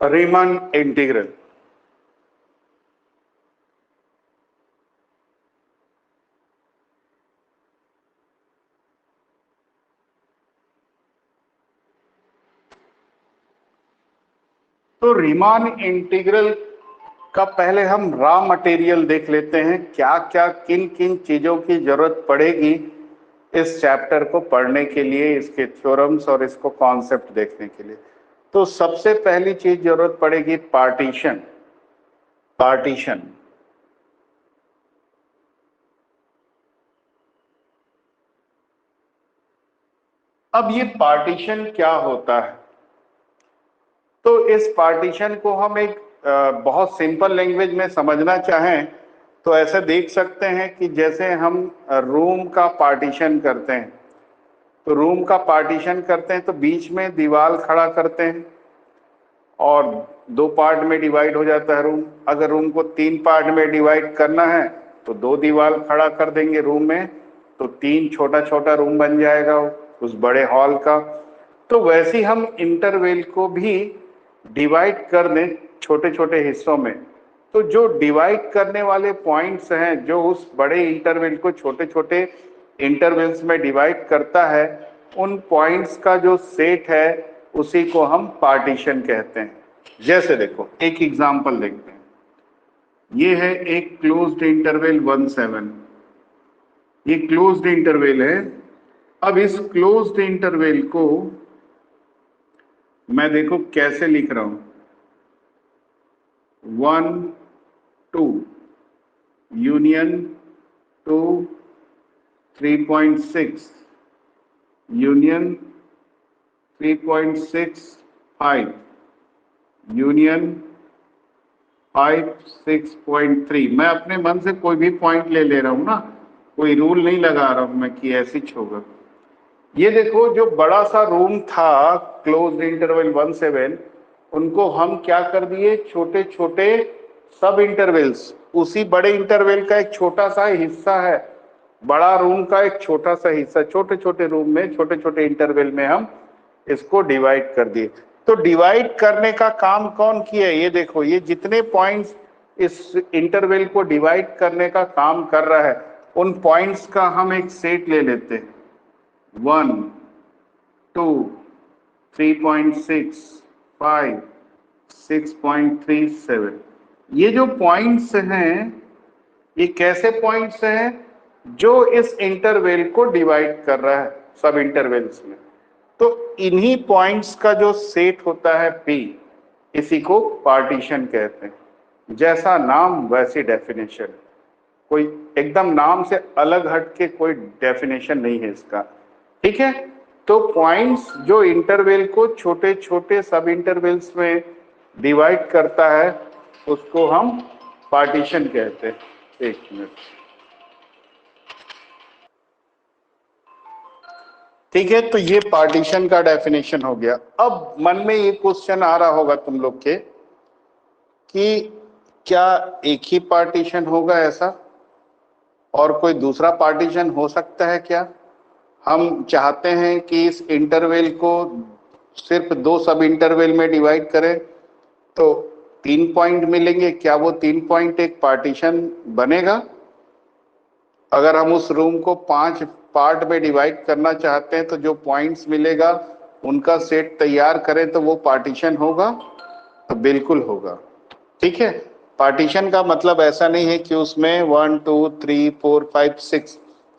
Riemann integral. तो Riemann integral का पहले हम रॉ मटेरियल देख लेते हैं, क्या क्या किन किन चीजों की जरूरत पड़ेगी इस चैप्टर को पढ़ने के लिए, इसके थ्योरम्स और इसको कॉन्सेप्ट देखने के लिए। तो सबसे पहली चीज जरूरत पड़ेगी पार्टीशन। पार्टीशन अब ये पार्टीशन क्या होता है? तो इस पार्टीशन को हम एक बहुत सिंपल लैंग्वेज में समझना चाहें तो ऐसे देख सकते हैं कि जैसे हम रूम का पार्टीशन करते हैं, तो रूम का पार्टीशन करते हैं तो बीच में दीवार खड़ा करते हैं और दो पार्ट में डिवाइड हो जाता है रूम। अगर रूम को तीन पार्ट में डिवाइड करना है तो दो दीवार खड़ा कर देंगे रूम में, तो तीन छोटा छोटा रूम बन जाएगा उस बड़े हॉल का। तो वैसे ही हम इंटरवल को भी डिवाइड कर दें छोटे छोटे हिस्सों में, तो जो डिवाइड करने वाले पॉइंट्स हैं, जो उस बड़े इंटरवल को छोटे छोटे इंटरवल्स में डिवाइड करता है, उन पॉइंट्स का जो सेट है उसी को हम पार्टीशन कहते हैं। जैसे देखो एक एग्जांपल देखते हैं, ये है एक क्लोज्ड इंटरवल 1-7, ये क्लोज्ड इंटरवल है। अब इस क्लोज्ड इंटरवल को मैं देखो कैसे लिख रहा हूं, 1-2 यूनियन 2 3.6 यूनियन 3.65 यूनियन 5 6.3। मैं अपने मन से कोई भी पॉइंट ले रहा हूं ना, कोई रूल नहीं लगा रहा हूं मैं कि ऐसे ही होगा। ये देखो जो बड़ा सा रूम था क्लोज्ड इंटरवल 1-7, उनको हम क्या कर दिए, छोटे छोटे सब इंटरवल्स, उसी बड़े इंटरवल का एक छोटा सा हिस्सा है, बड़ा रूम का एक छोटा सा हिस्सा, छोटे छोटे रूम में छोटे छोटे इंटरवल में हम इसको डिवाइड कर दिए। तो डिवाइड करने का काम कौन किया? ये देखो, ये जितने पॉइंट्स इस इंटरवल को डिवाइड करने का काम कर रहा है, उन पॉइंट्स का हम एक सेट ले लेते हैं, 1 2 3.6 5 6.37। ये जो पॉइंट्स हैं, ये कैसे पॉइंट्स हैं? जो इस इंटरवल को डिवाइड कर रहा है सब इंटरवल्स में। तो इन्हीं पॉइंट्स का जो सेट होता है P, इसी को पार्टीशन कहते हैं। जैसा नाम वैसी डेफिनेशन, कोई एकदम नाम से अलग हट के कोई डेफिनेशन नहीं है इसका, ठीक है। तो पॉइंट्स जो इंटरवल को छोटे छोटे सब इंटरवल्स में डिवाइड करता है उसको हम पार्टीशन कहते हैं। एक मिनट, ठीक है। तो ये पार्टीशन का डेफिनेशन हो गया। अब मन में ये क्वेश्चन आ रहा होगा तुम लोग के कि क्या एक ही पार्टीशन होगा ऐसा, और कोई दूसरा पार्टीशन हो सकता है क्या? हम चाहते हैं कि इस इंटरवल को सिर्फ दो सब इंटरवल में डिवाइड करें तो 3 पॉइंट मिलेंगे, क्या वो 3 पॉइंट एक पार्टीशन बनेगा? अगर हम उस रूम को 5 पार्ट में डिवाइड करना चाहते हैं तो जो पॉइंट्स मिलेगा उनका सेट तैयार करें तो वो पार्टीशन होगा? तो बिल्कुल होगा, ठीक है। पार्टीशन का मतलब ऐसा नहीं है कि उसमें 1 2 3 4 5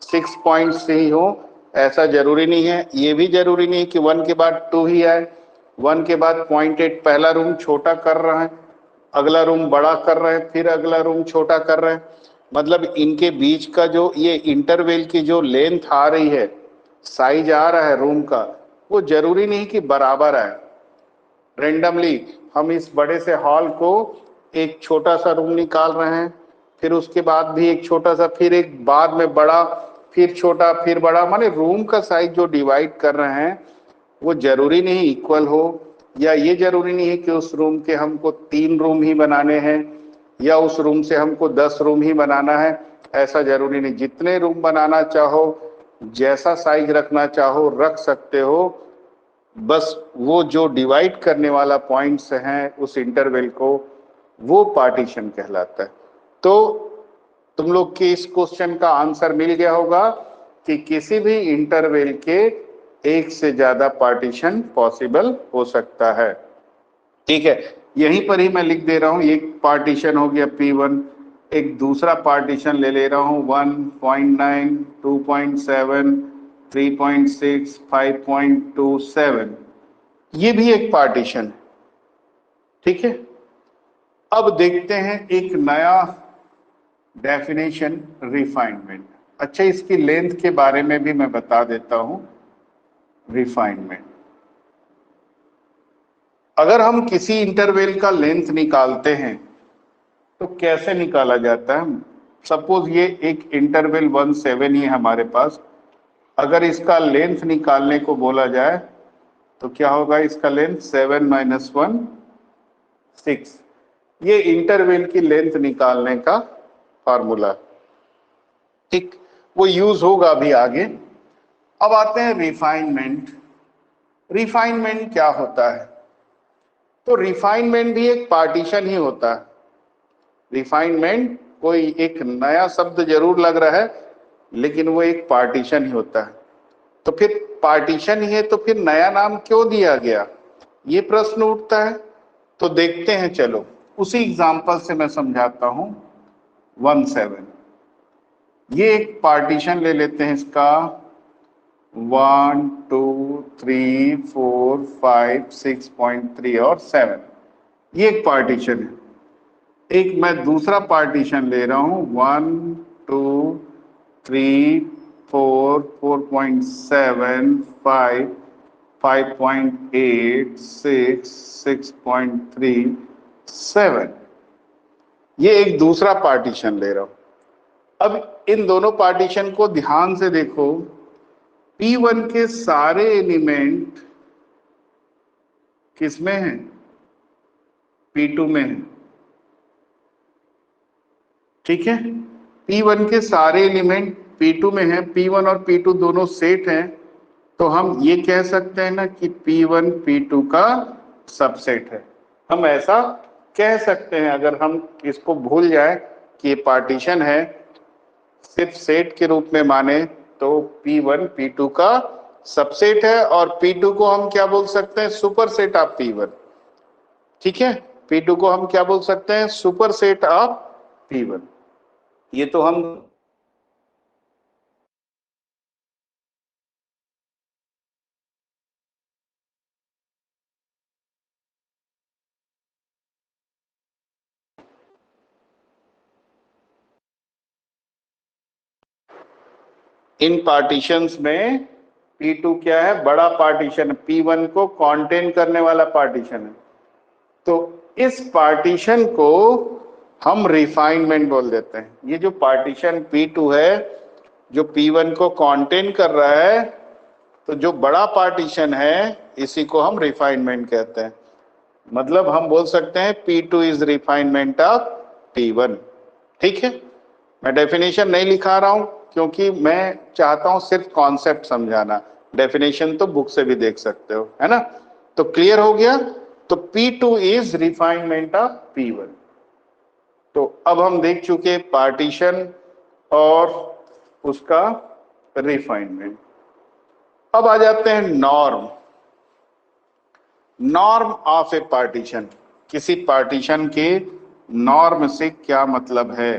6 पॉइंट्स ही हो, ऐसा जरूरी नहीं है। ये भी जरूरी नहीं है कि 1 के बाद 2 ही आए, 1 के बाद 0.8 पहला रूम छोटा कर रहा है, अगला रूम बड़ा कर रहे हैं, फिर अगला रूम छोटा कर रहे हैं। मतलब इनके बीच का जो ये इंटरवल की जो लेंथ आ रही है, साइज आ रहा है रूम का, वो जरूरी नहीं कि बराबर आए। रेंडमली हम इस बड़े से हॉल को एक छोटा सा रूम निकाल रहे हैं, फिर उसके बाद भी एक छोटा सा, फिर एक बाद में बड़ा, फिर छोटा, फिर बड़ा, माने रूम का साइज जो डिवाइड कर रहे हैं वो जरूरी नहीं इक्वल हो, या ये जरूरी नहीं है कि उस रूम के हमको 3 रूम ही बनाने हैं या उस रूम से हमको 10 रूम ही बनाना है, ऐसा जरूरी नहीं। जितने रूम बनाना चाहो, जैसा साइज रखना चाहो रख सकते हो, बस वो जो डिवाइड करने वाला पॉइंट्स हैं उस इंटरवल को, वो पार्टीशन कहलाता है। तो तुम लोग के इस क्वेश्चन का आंसर मिल गया होगा कि किसी भी इंटरवल के एक से ज्यादा पार्टीशन पॉसिबल हो सकता है। ठीक है, यहीं पर ही मैं लिख दे रहा हूं, एक पार्टीशन हो गया P1, एक दूसरा पार्टीशन ले रहा हूं 1.9, 2.7, 3.6, 5.27, ये भी एक पार्टीशन है। ठीक है, अब देखते हैं एक नया डेफिनेशन, रिफाइनमेंट। अच्छा, इसकी लेंथ के बारे में भी मैं बता देता हूं। रिफाइनमेंट, अगर हम किसी इंटरवल का लेंथ निकालते हैं तो कैसे निकाला जाता है? सपोज ये एक इंटरवल 1.7 ही है हमारे पास, अगर इसका लेंथ निकालने को बोला जाए तो क्या होगा? इसका लेंथ 7 - 1 6, ये इंटरवल की लेंथ निकालने का फार्मूला। ठीक, वो यूज होगा अभी आगे। अब आते हैं रिफाइनमेंट। रिफाइनमेंट क्या होता है? तो रिफाइनमेंट भी एक पार्टीशन ही होता है। रिफाइनमेंट कोई एक नया शब्द जरूर लग रहा है, लेकिन वो एक पार्टीशन ही होता है। तो फिर पार्टीशन ही है तो फिर नया नाम क्यों दिया गया, ये प्रश्न उठता है। तो देखते हैं, चलो उसी एग्जांपल से मैं समझाता हूं। 1.7, ये एक पार्टीशन ले लेते हैं इसका 1, 2, 3, 4, 5, 6.3 और 7, ये एक पार्टीशन है। एक मैं दूसरा पार्टीशन ले रहा हूं 1, 2, 3, 4, 4.7, 5, 5.8, 6, 6.3, 7, ये एक दूसरा पार्टीशन ले रहा हूं। अब इन दोनों पार्टीशन को ध्यान से देखो, P1 के सारे एलिमेंट किसमें हैं? P2 में है। ठीक है, P1 के सारे एलिमेंट P2 में है, P1 और P2 दोनों सेट हैं, तो हम ये कह सकते हैं ना कि P1 P2 का सबसेट है। हम ऐसा कह सकते हैं, अगर हम इसको भूल जाए कि ये पार्टीशन है, सिर्फ सेट के रूप में माने, तो P1 P2 का सबसेट है, और P2 को हम क्या बोल सकते हैं? Superset of P1। ठीक है, P2 को हम क्या बोल सकते हैं? Superset of P1। ये तो हम इन पार्टीशंस में P2 क्या है? बड़ा पार्टीशन, P1 को कॉन्टेन करने वाला पार्टीशन है। तो इस पार्टीशन को हम रिफाइनमेंट बोल देते हैं। ये जो पार्टीशन P2 है, जो P1 को कॉन्टेन कर रहा है, तो जो बड़ा पार्टीशन है इसी को हम रिफाइनमेंट कहते हैं। मतलब हम बोल सकते हैं P2 is refinement of P1। ठीक है, मैं डेफिनेशन नहीं लिखा रहा हूं क्योंकि मैं चाहता हूं सिर्फ कॉन्सेप्ट समझाना। डेफिनेशन तो बुक से भी देख सकते हो, है ना? तो क्लियर हो गया। तो P2 is refinement of P1। तो अब हम देख चुके पार्टीशन और उसका रिफाइनमेंट। अब आ जाते हैं norm. Norm of A partition, किसी पार्टीशन के नॉर्म से क्या मतलब है?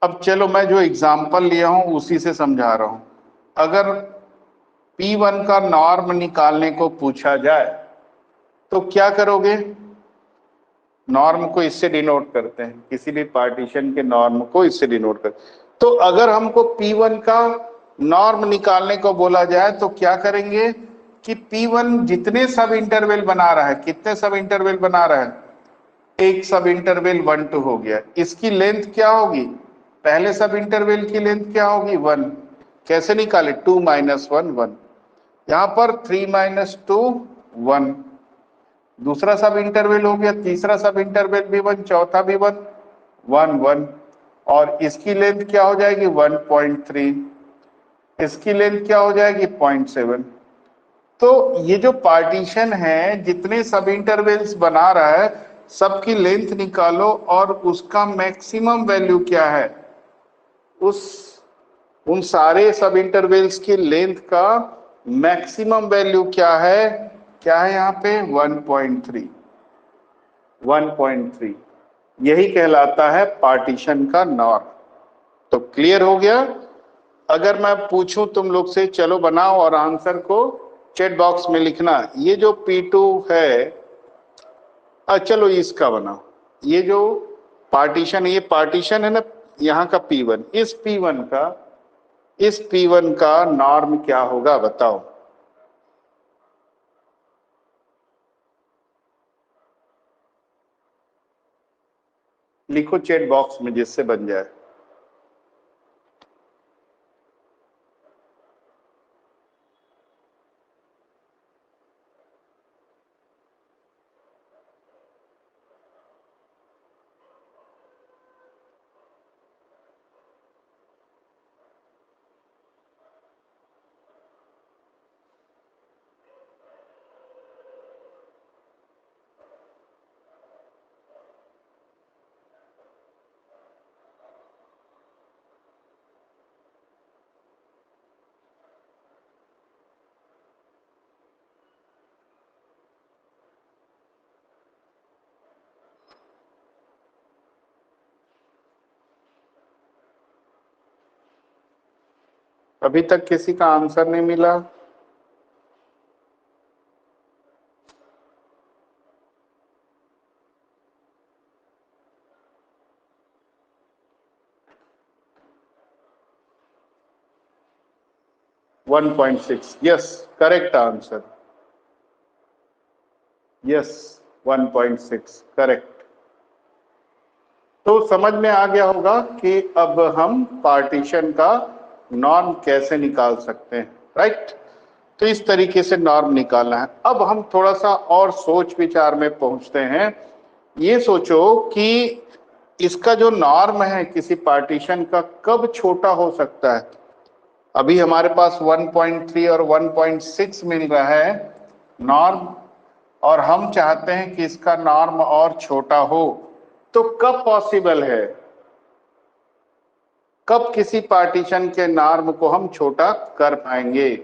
अब चलो मैं जो एग्जाम्पल लिया हूं उसी से समझा रहा हूं। अगर P1 का नॉर्म निकालने को पूछा जाए तो क्या करोगे? नॉर्म को इससे डिनोट करते हैं, किसी भी पार्टीशन के नॉर्म को इससे डिनोट करते हैं। तो अगर हमको P1 का नॉर्म निकालने को बोला जाए तो क्या करेंगे कि P1 जितने सब इंटरवल बना रहा है, कितने सब इंटरवल बना रहा है? एक सब इंटरवल 1, 2 हो गया, इसकी लेंथ क्या होगी? पहले सब इंटरवल की लेंथ क्या होगी? 1। कैसे निकाले? 2 - 1 1, यहां पर 3 - 2 1, दूसरा सब इंटरवल हो गया, तीसरा सब इंटरवल भी 1, चौथा भी 1 1 1, और इसकी लेंथ क्या हो जाएगी? 1.3, इसकी लेंथ क्या हो जाएगी? 0.7। तो ये जो पार्टीशन है, जितने सब इंटरवल्स बना रहा है, सबकी लेंथ निकालो और उसका मैक्सिमम वैल्यू क्या है, उन सारे सब इंटरवल्स की लेंथ का मैक्सिमम वैल्यू क्या है यहाँ पे 1.3 यही कहलाता है पार्टीशन का नॉर्म। तो क्लियर हो गया। अगर मैं पूछूं तुम लोग से, चलो बनाओ और आंसर को चैट बॉक्स में लिखना। ये जो P2 है, चलो इसका बनाओ। ये जो पार्टीशन है ना, यहाँ का P1, इस P1 का नॉर्म क्या होगा बताओ। लिखो चैट बॉक्स में, जिससे बन जाए। अभी तक किसी का आंसर नहीं मिला। One 1.6, yes, correct answer, yes 1.6 correct. तो समझ में आ गया होगा कि अब हम पार्टीशन का नॉर्म कैसे निकाल सकते हैं, राइट। तो इस तरीके से नॉर्म निकालना है। अब हम थोड़ा सा और सोच विचार में पहुंचते हैं। ये सोचो कि इसका जो नॉर्म है किसी पार्टीशन का, कब छोटा हो सकता है। अभी हमारे पास 1.3 और 1.6 मिल रहा है नॉर्म, और हम चाहते हैं कि इसका नॉर्म और छोटा हो। तो कब पॉसिबल है, कब किसी पार्टीशन के नॉर्म को हम छोटा कर पाएंगे।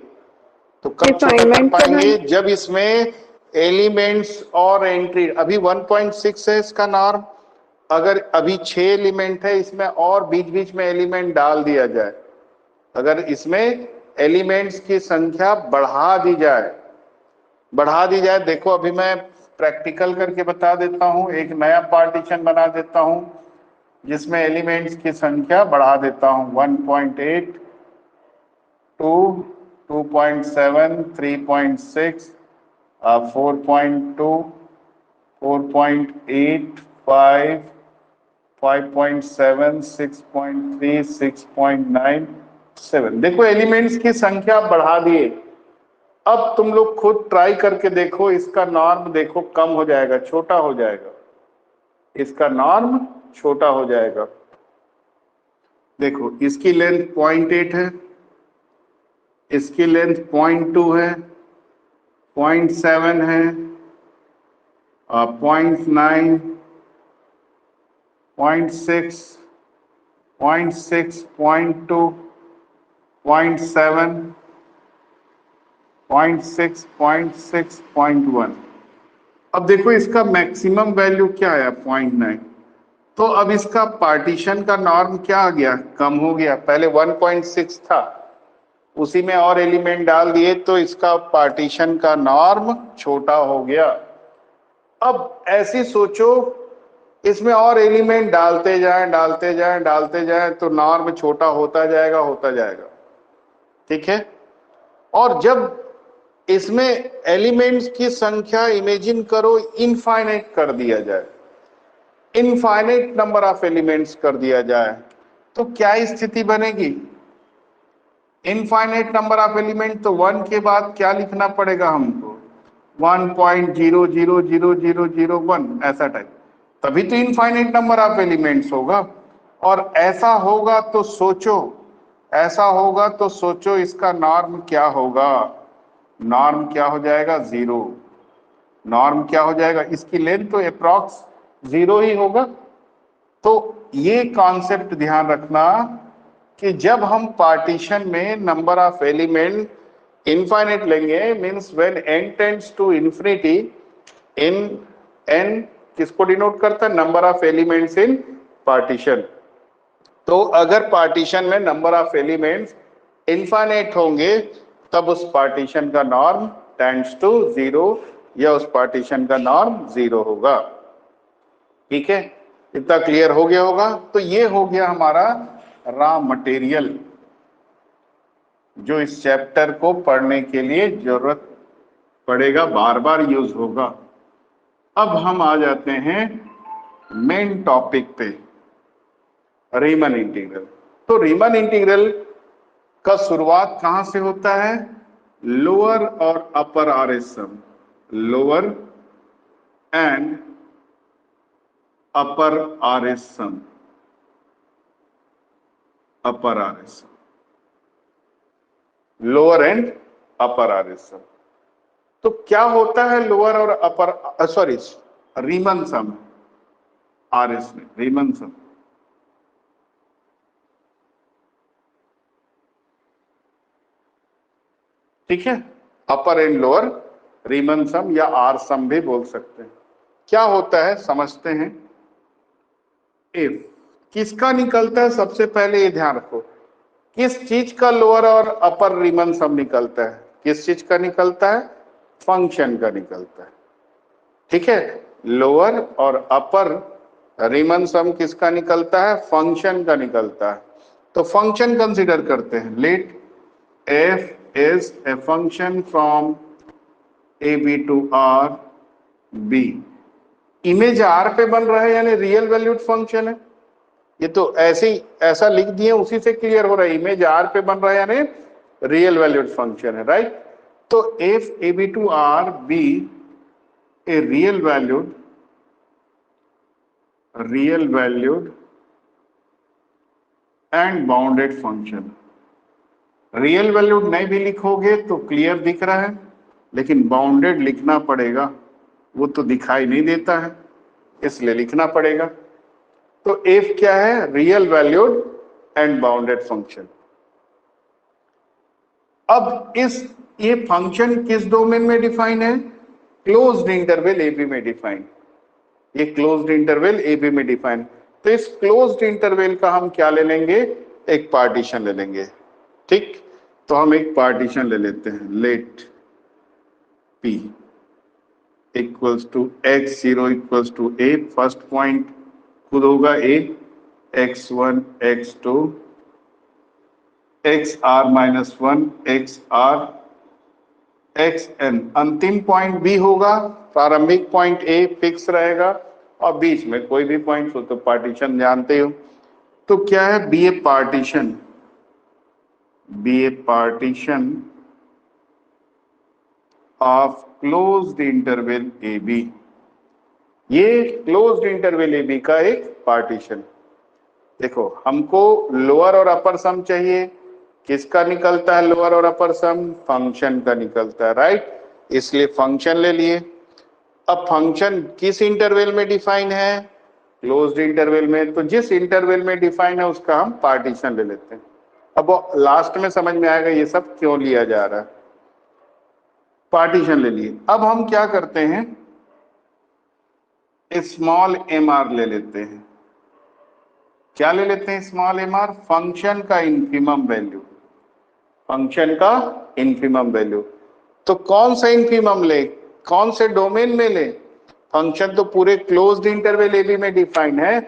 तो कब छोटा कर पाएंगे, जब इसमें एलिमेंट्स और एंट्री, अभी 1.6 है इसका नॉर्म, अगर अभी 6 एलिमेंट है इसमें और बीच बीच में एलिमेंट डाल दिया जाए, अगर इसमें एलिमेंट्स की संख्या बढ़ा दी जाए, देखो अभी मैं प्रैक्टिकल करके बता देता हूं। एक नया पार्टीशन बना देता हूं जिसमें एलिमेंट्स की संख्या बढ़ा देता हूं, 1.8, 2, 2.7, 3.6, 4.2, 4.8, 5, 5.7, 6.3, 6.9, 7। देखो एलिमेंट्स की संख्या बढ़ा दिए। अब तुम लोग खुद ट्राई करके देखो, इसका नॉर्म देखो कम हो जाएगा, छोटा हो जाएगा, इसका नॉर्म छोटा हो जाएगा। देखो इसकी लेंथ 0.8 है, इसकी लेंथ 0.2 है, 0.7 है, 0.9, 0.6, 0.6, 0.2, 0.7, 0.6, 0.6, 0.1। अब देखो इसका मैक्सिमम वैल्यू क्या है, 0.9। तो अब इसका पार्टीशन का नॉर्म क्या आ गया, कम हो गया। पहले 1.6 था, उसी में और एलिमेंट डाल दिए तो इसका पार्टीशन का नॉर्म छोटा हो गया। अब ऐसे सोचो, इसमें और एलिमेंट डालते जाएं तो नॉर्म छोटा होता जाएगा, ठीक है। और जब इसमें एलिमेंट्स की संख्या इमेजिन करो इनफाइनाइट कर दिया जाए, इनफाइनाइट नंबर ऑफ एलिमेंट्स कर दिया जाए, तो क्या स्थिति बनेगी। इनफाइनाइट नंबर ऑफ एलिमेंट, तो 1 के बाद क्या लिखना पड़ेगा हमको, 1.0000001 ऐसा टाइप, तभी तो इनफाइनाइट नंबर ऑफ एलिमेंट्स होगा। और ऐसा होगा तो सोचो इसका नॉर्म क्या होगा। नॉर्म क्या हो जाएगा, 0। नॉर्म क्या हो जाएगा, इसकी लेंथ तो अप्रॉक्स 0 ही होगा। तो ये कॉन्सेप्ट ध्यान रखना कि जब हम पार्टीशन में नंबर ऑफ एलिमेंट इनफाइनाइट लेंगे, means when n tends to infinity, इन n किसको डिनोट करता है, number of elements in partition. तो अगर पार्टीशन में नंबर ऑफ एलिमेंट्स इनफाइनाइट होंगे तब उस पार्टीशन का नॉर्म टेंड्स टू 0 या उस पार्टीशन का नॉर्म 0 होगा। ठीक है, इतना क्लियर हो गया होगा। तो ये हो गया हमारा रॉ मटेरियल जो इस चैप्टर को पढ़ने के लिए जरूरत पड़ेगा, बार बार यूज होगा। अब हम आ जाते हैं मेन टॉपिक पे, रीमन इंटीग्रल। तो रीमन इंटीग्रल का शुरुआत कहां से होता है, लोअर और upper R S sum, lower and upper R S sum, upper R S sum, lower and upper R S sum. तो क्या होता है लोअर और upper, sorry Riemann sum, R S में रीमन सम। ठीक है, अपर एंड लोअर रीमन सम या are some भी बोल सकते हैं। क्या होता है समझते हैं। इफ किसका निकलता है, सबसे पहले ये ध्यान रखो, किस चीज का लोअर और अपर रीमन सम निकलता है, किस चीज का निकलता है, फंक्शन का निकलता है। ठीक है, लोअर और अपर रीमन सम किसका निकलता है, फंक्शन का निकलता है। तो फंक्शन कंसीडर करते हैं, late f is a function from a b to r b। Image r पे बन रहा है यानी रियल वैल्यूड फंक्शन है। ये तो ऐसे ही ऐसा लिख दिए, उसी से क्लियर हो रहा है, इमेज r पे बन रहा है यानी रियल वैल्यूड फंक्शन है, राइट। तो f a b to r b a real valued and bounded function. Real valued नहीं भी लिखोगे तो क्लियर दिख रहा है, लेकिन बाउंडेड लिखना पड़ेगा, वो तो दिखाई नहीं देता है, इसलिए लिखना पड़ेगा। तो f क्या है, real valued and bounded function. अब ये फंक्शन किस डोमेन में डिफाइन है, क्लोज्ड इंटरवल ए बी में डिफाइन। ये क्लोज्ड इंटरवल ए बी में डिफाइन। तो इस क्लोज्ड इंटरवल का हम क्या ले लेंगे, एक पार्टीशन ले लेंगे। ठीक, तो हम एक पार्टीशन ले लेते हैं, let p equals to x0 equals to a। First point खुद होगा a, x1 x2 xr minus 1 xr xn। अंतिम पॉइंट b होगा, प्रारंभिक पॉइंट a फिक्स रहेगा और बीच में कोई भी पॉइंट हो। तो पार्टीशन जानते हो, तो क्या है, be a partition of closed interval A B. ये क्लोज्ड इंटरवल ए बी का एक पार्टीशन। देखो हमको लोअर और अपर सम चाहिए, किसका निकलता है लोअर और अपर सम, फंक्शन का निकलता है, राइट। इसलिए फंक्शन ले लिए। अब फंक्शन किस इंटरवल में डिफाइन है, क्लोज्ड इंटरवल में। तो जिस इंटरवल में डिफाइन है उसका हम पार्टीशन ले लेते हैं। अब लास्ट में समझ में आएगा ये सब क्यों लिया जा रहा है। पार्टीशन ले लिए। अब हम क्या करते हैं, स्मॉल एम आर ले लेते हैं। क्या ले लेते हैं, स्मॉल एम आर, फंक्शन का इन्फिमम वैल्यू, फंक्शन का इन्फिमम वैल्यू। तो कौन सा इन्फिमम ले, कौन से डोमेन में ले, फंक्शन तो पूरे क्लोज्ड इंटरवल ए बी में डिफाइंड है।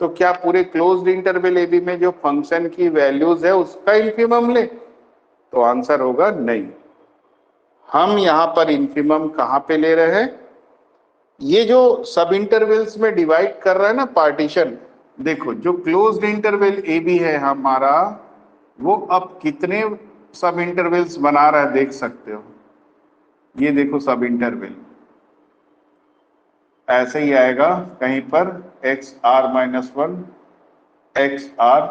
तो क्या पूरे क्लोज्ड इंटरवल ए बी में जो फंक्शन की वैल्यूज है उसका इन्फिमम ले, तो आंसर होगा नहीं। हम यहां पर इन्फिमम कहां पे ले रहे हैं, ये जो सब इंटरवल्स में डिवाइड कर रहा है ना पार्टीशन। देखो जो क्लोज्ड इंटरवल ए बी है हमारा, वो अब कितने सब इंटरवल्स बना रहा है देख सकते हो। ये देखो सब इंटरवल ऐसे ही आएगा, कहीं पर xr माइनस 1 xr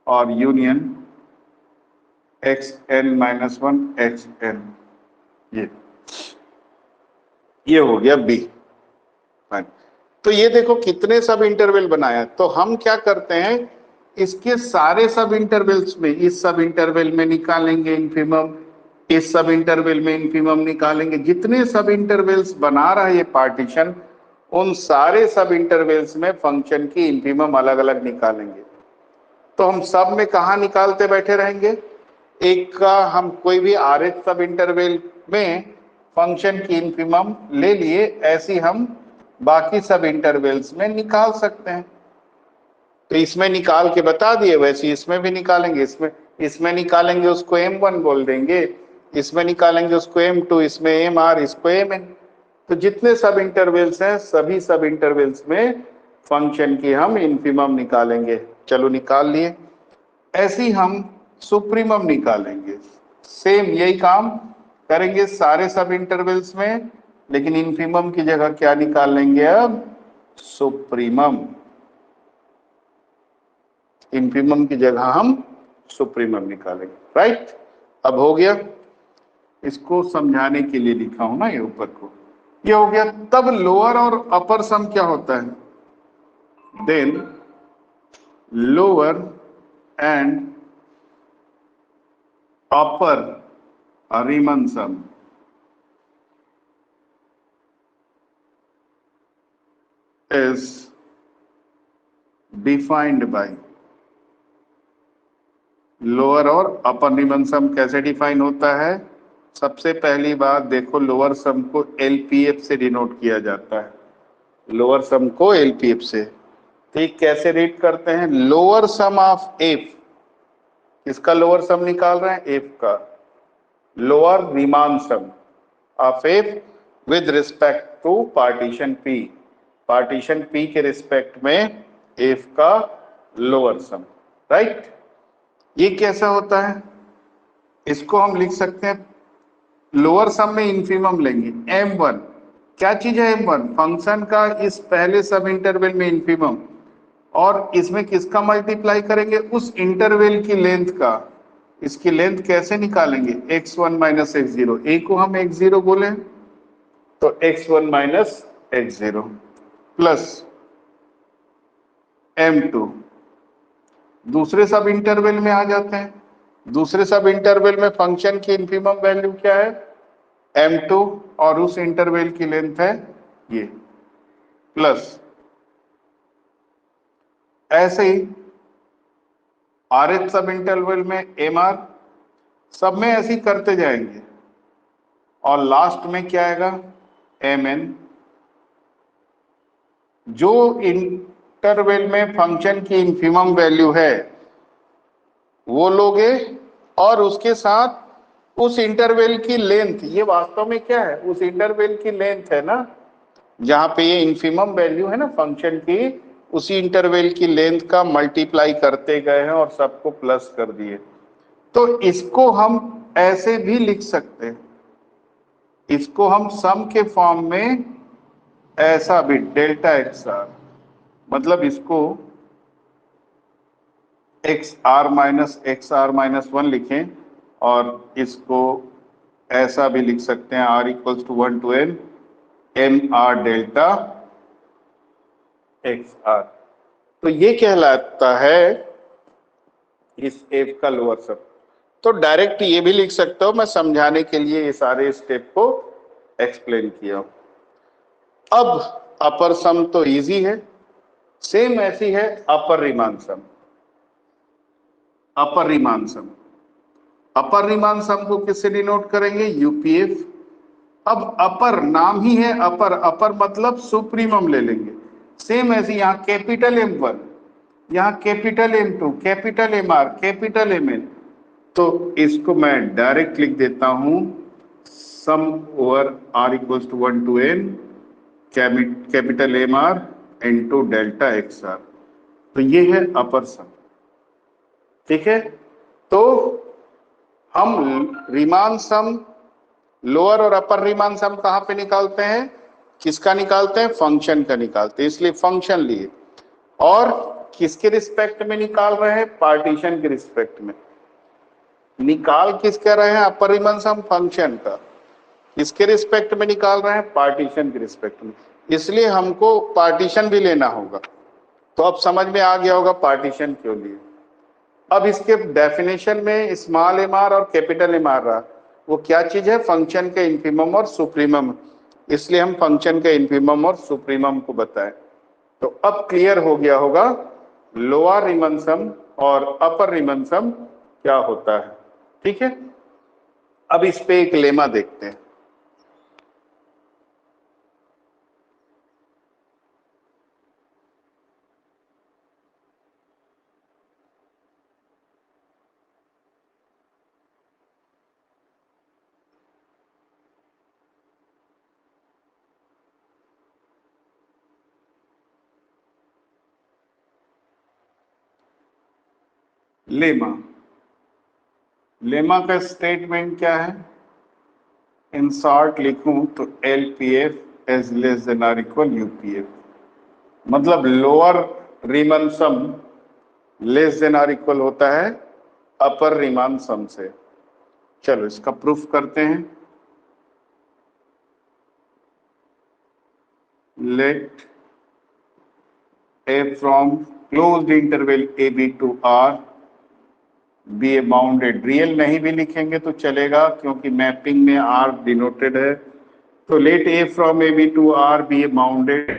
और union x n minus one x n, ये हो गया बी। तो ये देखो कितने सब इंटरवल बनाया। तो हम क्या करते हैं, इसके सारे सब इंटरवल्स में, इस सब इंटरवल में निकालेंगे इन्फिमम, इस सब इंटरवल में इन्फिमम निकालेंगे। जितने सब इंटरवल्स बना रहा है ये पार्टीशन, उन सारे सब इंटरवल्स में फंक्शन की इन्फिमम अलग अलग निकालेंगे। तो हम सब में कहा निकालते बैठे रहेंगे, एक का हम कोई भी आरएच सब इंटरवल में फंक्शन की इन्फिमम ले लिए, ऐसी हम बाकी सब इंटरवल्स में निकाल सकते हैं। तो इसमें निकाल के बता दिए, वैसे इसमें भी निकालेंगे। इसमें निकालेंगे उसको m1 बोल देंगे, इसमें निकालेंगे उसको m2, इसमें mr, इसको mn। तो जितने सब इंटरवल्स हैं सभी सब इंटरवल्स में फंक्शन की हम इन्फिमम निकालेंगे। चलो निकाल लिए। ऐसे हम सुप्रीमम निकालेंगे, सेम यही काम करेंगे सारे सब इंटरवल्स में, लेकिन इन्फिमम की जगह क्या निकाल लेंगे अब, सुप्रीमम। इन्फिमम की जगह हम सुप्रीमम निकालेंगे, राइट। अब हो गया, इसको समझाने के लिए लिखा हूं ना ये ऊपर को, ये हो गया। तब लोअर और अपर सम क्या होता है, then lower and upper Riemann sum is defined by, lower और अपर रीमन सम कैसे डिफाइन होता है। सबसे पहली बात देखो, लोअर सम को एलपीएफ से डिनोट किया जाता है, लोअर सम को एलपीएफ से। ठीक, कैसे रीड करते हैं, लोअर सम ऑफ एफ, किसका लोअर सम निकाल रहे हैं, एफ का। Lower Riemann sum of f with respect to partition P, partition P के रिस्पेक्ट में एफ का लोअर सम, राइट। ये कैसा होता है, इसको हम लिख सकते हैं, लोअर सम में इन्फिमम लेंगे m1। क्या चीज है m1, फंक्शन का इस पहले सब इंटरवल में इन्फिमम, और इसमें किसका मल्टीप्लाई करेंगे, उस इंटरवल की लेंथ का। इसकी लेंथ कैसे निकालेंगे, x1 माइनस x0, a को हम x0 बोले तो x1 minus x0 plus m2। दूसरे सब इंटरवल में आ जाते हैं, दूसरे सब इंटरवल में फंक्शन की इन्फिमम वैल्यू क्या है, m2, और उस इंटरवल की लेंथ है ये, प्लस ऐसे ही आरएच सब इंटरवल में mr, सब में ऐसे ही करते जाएंगे, और लास्ट में क्या आएगा, mn। जो इंटरवल में फंक्शन की इन्फिमम वैल्यू है वो लोगे, और उसके साथ उस इंटरवल की लेंथ, ये वास्तव में क्या है, उस इंटरवल की लेंथ है ना, जहां पे ये इन्फिमम वैल्यू है ना फंक्शन की, उसी इंटरवल की लेंथ का मल्टीप्लाई करते गए हैं और सबको प्लस कर दिए। तो इसको हम ऐसे भी लिख सकते हैं, इसको हम सम के फॉर्म में ऐसा भी, डेल्टा एक्स आर, मतलब इसको एक्स आर माइनस वन लिखें, और इसको ऐसा भी लिख सकते हैं, r equals to 1 to n m r delta x r. तो ये कहलाता है इस एफ का लोअर सम। तो डायरेक्ट ये भी लिख सकते हो, मैं समझाने के लिए ये सारे स्टेप को एक्सप्लेन किया। अब अपर सम तो इजी है, सेम ऐसी है अपर रीमान सम। अपर रीमान सम, अपर रीमान सम को किससे डिनोट करेंगे, यूपीएफ। अब अपर नाम ही है अपर, अपर मतलब सुप्रीमम ले लेंगे। सेम ऐसे यहाँ कैपिटल M1, यहाँ capital M2, capital MR, capital MN। तो इसको मैं डायरेक्ट लिख देता हूं, sum over r equals to 1 to n capital MR into delta XR। तो ये है अपर सम, ठीक है। तो हम रीमान सम, लोअर और अपर रीमान सम कहां पे निकालते हैं, किसका निकालते हैं, फंक्शन का निकालते हैं, इसलिए फंक्शन लिए। और किसके रिस्पेक्ट में निकाल रहे हैं, पार्टीशन के रिस्पेक्ट में। निकाल किसका रहे हैं? अपर रीमन सम फंक्शन का। किसके रिस्पेक्ट में निकाल रहे हैं? पार्टीशन के रिस्पेक्ट में। इसलिए हमको पार्टीशन भी लेना होगा। तो अब समझ में आ गया होगा पार्टीशन क्यों लिए। अब इसके डेफिनेशन में स्मॉल एम आर और कैपिटल एम आर रहा, वो क्या चीज है? फंक्शन के इन्फीमम और सुप्रीमम। इसलिए हम फंक्शन के इन्फीमम और सुप्रीमम को बताएं। तो अब क्लियर हो गया होगा लोअर रीमन सम और अपर रीमन सम क्या होता है। ठीक है, अब इस पे एक लेमा देखते हैं। लेमा, लेमा का स्टेटमेंट क्या है? इन शॉर्ट लिखूं तो LPF is less than or equal UPF, मतलब lower Riemann sum less than or equal होता है अपर रीमन सम से। चलो इसका प्रूफ करते हैं। Let A from closed interval AB to R be a bounded, real नहीं भी लिखेंगे तो चलेगा क्योंकि मैपिंग में R डिनोटेड है। तो let A from AB to R be a bounded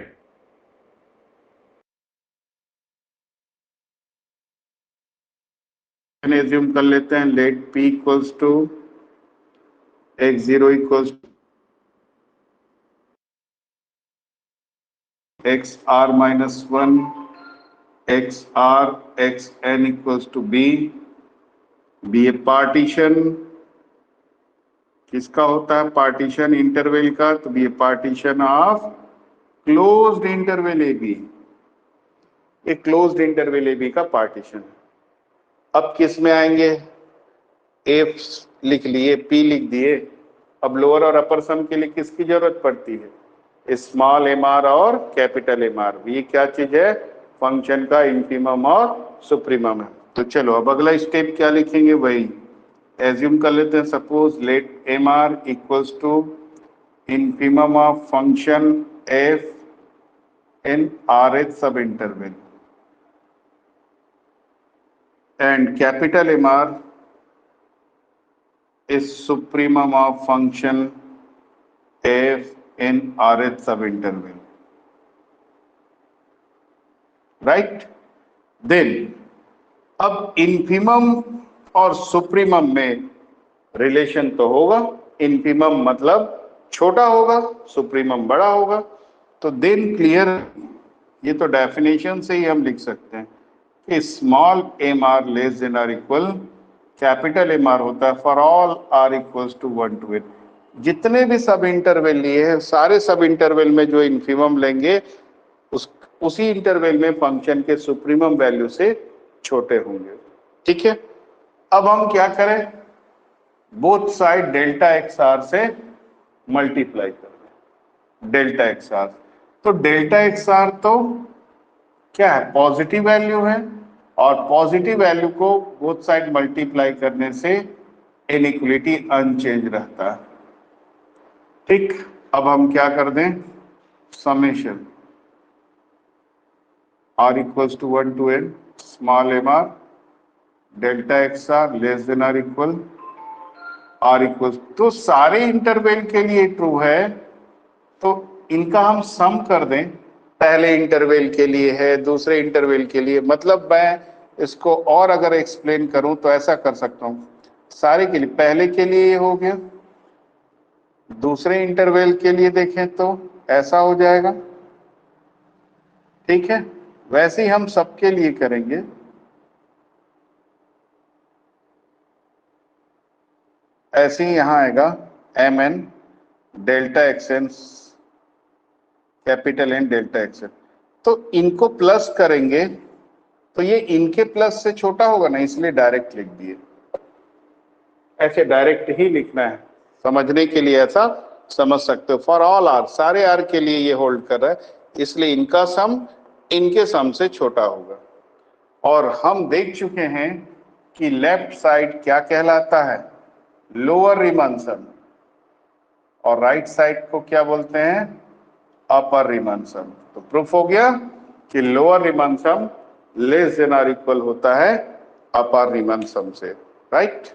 assume कर लेते हैं। Let P equals to x0 इक्वल्स XR minus 1 XR XN equals to B। Be a partition किसका होता है? पार्टीशन इंटरवल का। तो be a partition of closed interval A B, एक क्लोज्ड इंटरवल ए बी का पार्टीशन। अब किस में आएंगे? एफ लिख लिए, पी लिख दिए। अब लोअर और अपर सम के लिए किसकी जरूरत पड़ती है? स्मॉल एम आर और कैपिटल एम आर। ये क्या चीज है? फंक्शन का इन्फीमम और सुप्रीमम है। तो चलो अब अगला स्टेप क्या लिखेंगे? वही एज्यूम कर लेते हैं। Suppose let m r equals to infimum of function f in RH sub interval and capital MR is supremum of function f in RH subinterval, right? Then अब इन्फीमम और सुप्रीमम में relation तो होगा। Infimum मतलब छोटा होगा, supremum बड़ा होगा। तो देन क्लियर, ये तो डेफिनेशन से ही हम लिख सकते हैं कि small m r less than or equal capital m r होता है for all r equals to 1 to n। जितने भी सब इंटरवल लिए हैं, सारे सब इंटरवल में जो इन्फीमम लेंगे उसी इंटरवल में फंक्शन के सुप्रीमम वैल्यू से छोटे होंगे। ठीक है, अब हम क्या करें? Both side delta x r से मल्टीप्लाई कर दें। डेल्टा एक्स आर, तो डेल्टा एक्स आर तो क्या है? पॉजिटिव वैल्यू है, और पॉजिटिव वैल्यू को बोथ साइड मल्टीप्लाई करने से इनइक्वलिटी अनचेंज रहता है। ठीक, अब हम क्या कर दें? Summation r equals to 1 to n small m r delta x r less than or equal r equals, तो सारे इंटरवल के लिए ट्रू है। तो इनका हम सम कर दें। पहले इंटरवल के लिए है, दूसरे इंटरवल के लिए, मतलब मैं इसको और अगर एक्सप्लेन करूं तो ऐसा कर सकता हूं, सारे के लिए, पहले के लिए ये हो गया, दूसरे इंटरवल के लिए देखें तो ऐसा हो जाएगा। ठीक है, वैसे ही हम सबके लिए करेंगे। ऐसे ही यहां आएगा mn delta xn capital N delta xn. तो इनको प्लस करेंगे तो ये इनके प्लस से छोटा होगा ना, इसलिए डायरेक्ट लिख दिए। ऐसे डायरेक्ट ही लिखना है, समझने के लिए ऐसा समझ सकते हो। फॉर ऑल आर, सारे आर के लिए ये होल्ड कर रहा है, इसलिए इनका सम इनके सम से छोटा होगा। और हम देख चुके हैं कि लेफ्ट साइड क्या कहलाता है, लोअर रीमान सम, और राइट साइड को क्या बोलते हैं, अपर रीमान सम। तो प्रूफ हो गया कि लोअर रीमान सम लेस देन और इक्वल होता है अपर रीमान सम से, राइट।